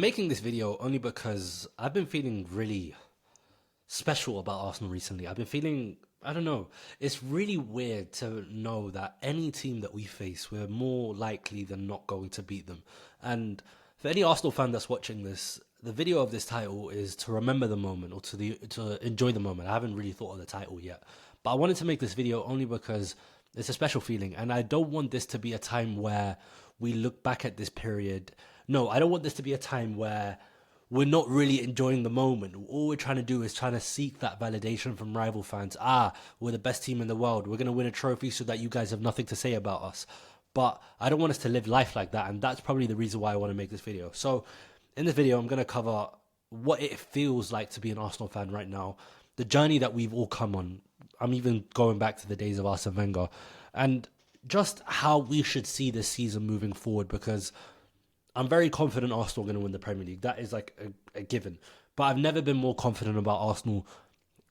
Making this video only because I've been feeling really special about Arsenal recently. I've been feeling, I don't know, it's really weird to know that any team that we face, we're more likely than not going to beat them. And for any Arsenal fan that's watching this, the video of this title is to remember the moment or to enjoy the moment. I haven't really thought of the title yet, but I wanted to make this video only because it's a special feeling, and I don't want this to be a time where we look back at this period. No, I don't want this to be a time where we're not really enjoying the moment. All we're trying to do is trying to seek that validation from rival fans. We're the best team in the world. We're going to win a trophy so that you guys have nothing to say about us. But I don't want us to live life like that, and that's probably the reason why I want to make this video. So in this video, I'm going to cover what it feels like to be an Arsenal fan right now, the journey that we've all come on. I'm even going back to the days of Arsene Wenger, and just how we should see this season moving forward, because I'm very confident Arsenal are going to win the Premier League. That is like a given. But I've never been more confident about Arsenal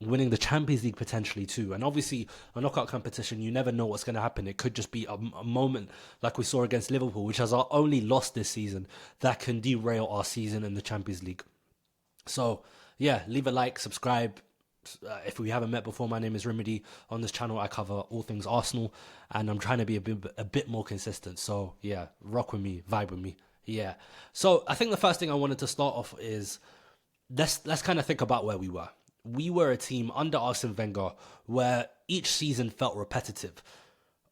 winning the Champions League potentially too. And obviously, a knockout competition, you never know what's going to happen. It could just be a moment like we saw against Liverpool, which has our only loss this season, that can derail our season in the Champions League. So yeah, leave a like, subscribe. If we haven't met before, my name is Remedy. On this channel, I cover all things Arsenal, and I'm trying to be a bit more consistent. So yeah, rock with me, vibe with me. Yeah. So I think the first thing I wanted to start off is let's kind of think about where we were. We were a team under Arsene Wenger where each season felt repetitive.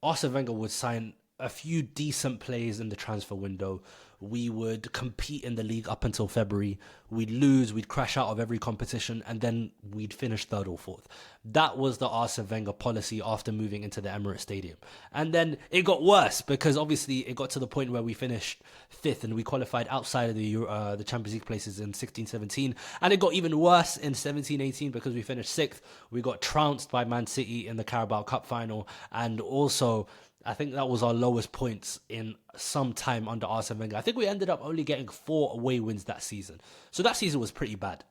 Arsene Wenger would sign a few decent players in the transfer window. We would compete in the league up until February. We'd lose, we'd crash out of every competition, and then we'd finish third or fourth. That was the Arsene Wenger policy after moving into the Emirates Stadium. And then it got worse, because obviously it got to the point where we finished fifth and we qualified outside of the Champions League places in 16-17. And it got even worse in 17-18 because we finished sixth. We got trounced by Man City in the Carabao Cup final, and also I think that was our lowest points in some time under Arsene Wenger. I think we ended up only getting 4 away wins that season. So that season was pretty bad.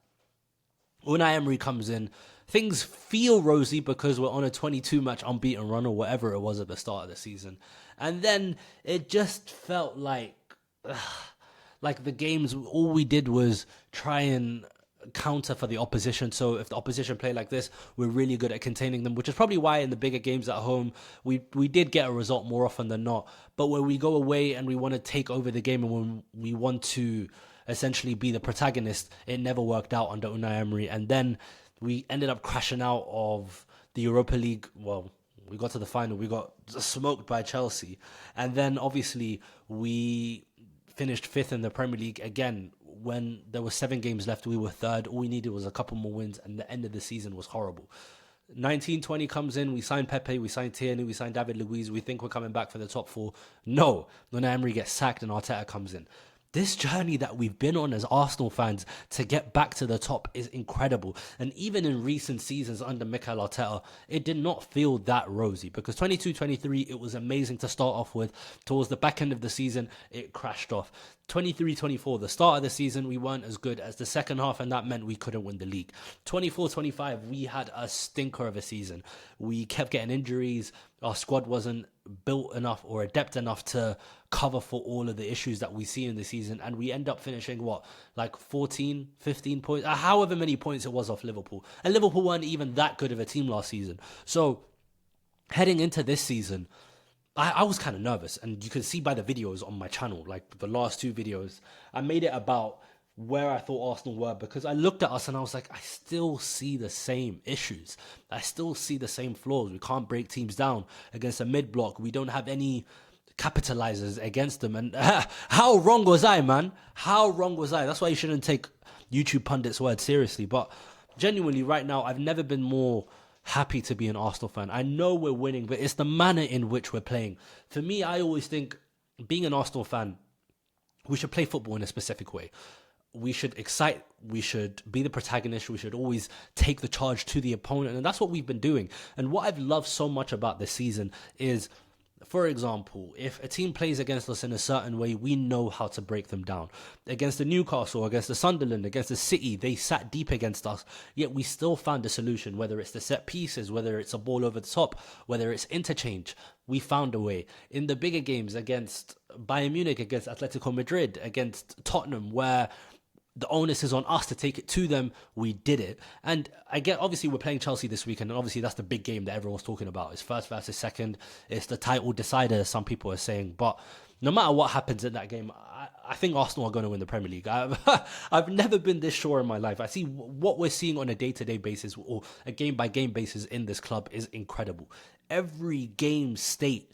Unai Emery comes in. Things feel rosy because we're on a 22-match unbeaten run or whatever it was at the start of the season. And then it just felt like the games, all we did was try and counter for the opposition. So if the opposition play like this, we're really good at containing them, which is probably why in the bigger games at home we did get a result more often than not. But when we go away and we want to take over the game and when we want to essentially be the protagonist, it never worked out under Unai Emery. And then we ended up crashing out of the Europa League. Well, we got to the final, we got smoked by Chelsea, and then obviously we finished fifth in the Premier League again. When there were 7 games left, we were third. All we needed was a couple more wins, and the end of the season was horrible. 19-20 comes in, we signed Pepe, we signed Tierney, we signed David Luiz, we think we're coming back for the top 4. No, Unai Emery gets sacked and Arteta comes in. This journey that we've been on as Arsenal fans to get back to the top is incredible. And even in recent seasons under Mikel Arteta, it did not feel that rosy, because 22-23, it was amazing to start off with. Towards the back end of the season, it crashed off. 23-24, the start of the season, we weren't as good as the second half, and that meant we couldn't win the league. 24-25, we had a stinker of a season. We kept getting injuries. Our squad wasn't built enough or adept enough to cover for all of the issues that we see in the season, and we end up finishing like 14, 15 points, however many points it was off Liverpool. And Liverpool weren't even that good of a team last season. So heading into this season, I was kind of nervous, and you can see by the videos on my channel, like the last 2 videos, I made it about where I thought Arsenal were, because I looked at us and I was like, I still see the same issues. I still see the same flaws. We can't break teams down against a mid-block. We don't have any capitalizers against them. And how wrong was I, man? How wrong was I? That's why you shouldn't take YouTube pundits' words seriously. But genuinely, right now, I've never been more happy to be an Arsenal fan. I know we're winning, but it's the manner in which we're playing. For me, I always think being an Arsenal fan, we should play football in a specific way. We should excite, we should be the protagonist, we should always take the charge to the opponent, and that's what we've been doing. And what I've loved so much about this season is, for example, if a team plays against us in a certain way, we know how to break them down. Against the Newcastle, against the Sunderland, against the City, they sat deep against us, yet we still found a solution, whether it's the set pieces, whether it's a ball over the top, whether it's interchange. We found a way. In the bigger games against Bayern Munich, against Atletico Madrid, against Tottenham, where the onus is on us to take it to them. We did it. And I get, obviously, we're playing Chelsea this weekend, and obviously that's the big game that everyone's talking about. It's first versus second. It's the title decider, as some people are saying. But no matter what happens in that game, I think Arsenal are going to win the Premier League. I've never been this sure in my life. I see what we're seeing on a day-to-day basis or a game-by-game basis in this club is incredible. Every game state,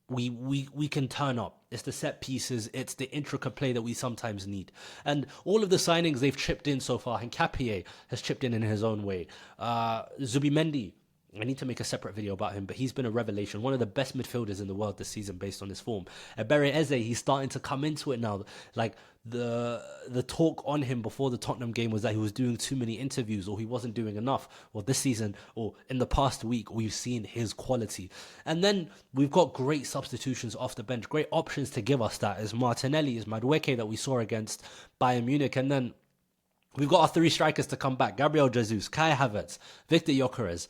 we can turn up. It's the set pieces. It's the intricate play that we sometimes need. And all of the signings they've chipped in so far, Nketiah has chipped in his own way. Zubimendi, I need to make a separate video about him, but he's been a revelation. One of the best midfielders in the world this season based on his form. Ebere Eze, he's starting to come into it now. Like, the talk on him before the Tottenham game was that he was doing too many interviews or he wasn't doing enough. Well, this season or in the past week, we've seen his quality. And then we've got great substitutions off the bench, great options to give us that. Is Martinelli, is Madueke that we saw against Bayern Munich. And then we've got our three strikers to come back. Gabriel Jesus, Kai Havertz, Victor Gyökeres.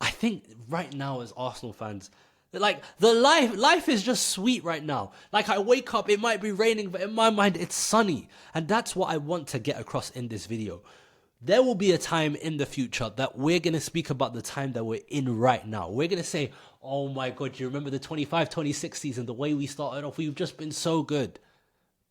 I think right now as Arsenal fans, like, the life is just sweet right now. Like, I wake up, it might be raining, but in my mind, it's sunny. And that's what I want to get across in this video. There will be a time in the future that we're going to speak about the time that we're in right now. We're going to say, oh my God, you remember the 25-26 season, the way we started off? We've just been so good.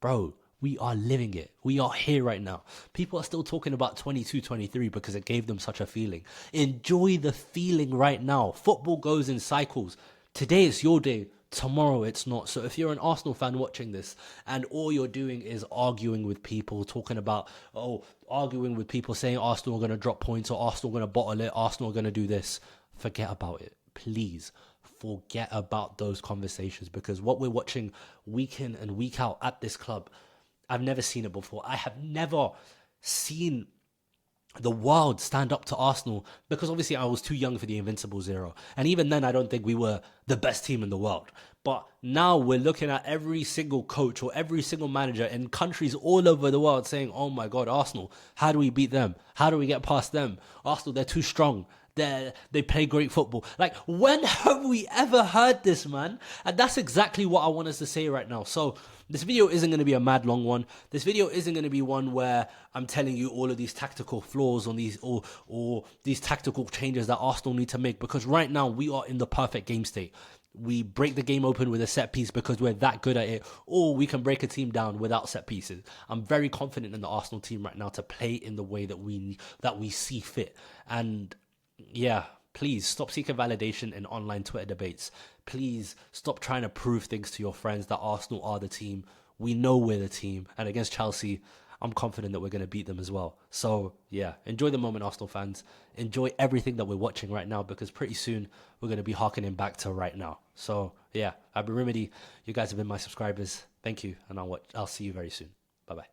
Bro, we are living it. We are here right now. People are still talking about 22-23 because it gave them such a feeling. Enjoy the feeling right now. Football goes in cycles. Today it's your day, tomorrow it's not. So if you're an Arsenal fan watching this and all you're doing is arguing with people, arguing with people saying Arsenal are going to drop points or Arsenal are going to bottle it, Arsenal are going to do this, forget about it. Please forget about those conversations, because what we're watching week in and week out at this club, I've never seen it before. I have never seen the world stand up to Arsenal, because obviously I was too young for the Invincibles era. And even then, I don't think we were the best team in the world. But now we're looking at every single coach or every single manager in countries all over the world saying, oh my God, Arsenal, how do we beat them? How do we get past them? Arsenal, they're too strong. They play great football. Like, when have we ever heard this, man? And that's exactly what I want us to say right now. So this video isn't going to be a mad long one. This video isn't going to be one where I'm telling you all of these tactical flaws on these or these tactical changes that Arsenal need to make, because right now we are in the perfect game state. We break the game open with a set piece because we're that good at it, or we can break a team down without set pieces. I'm very confident in the Arsenal team right now to play in the way that we see fit. And yeah, please stop seeking validation in online Twitter debates. Please stop trying to prove things to your friends that Arsenal are the team. We know we're the team. And against Chelsea, I'm confident that we're going to beat them as well. So yeah, enjoy the moment, Arsenal fans. Enjoy everything that we're watching right now, because pretty soon we're going to be harkening back to right now. So yeah, I've been Remedy. You guys have been my subscribers. Thank you. And I'll see you very soon. Bye-bye.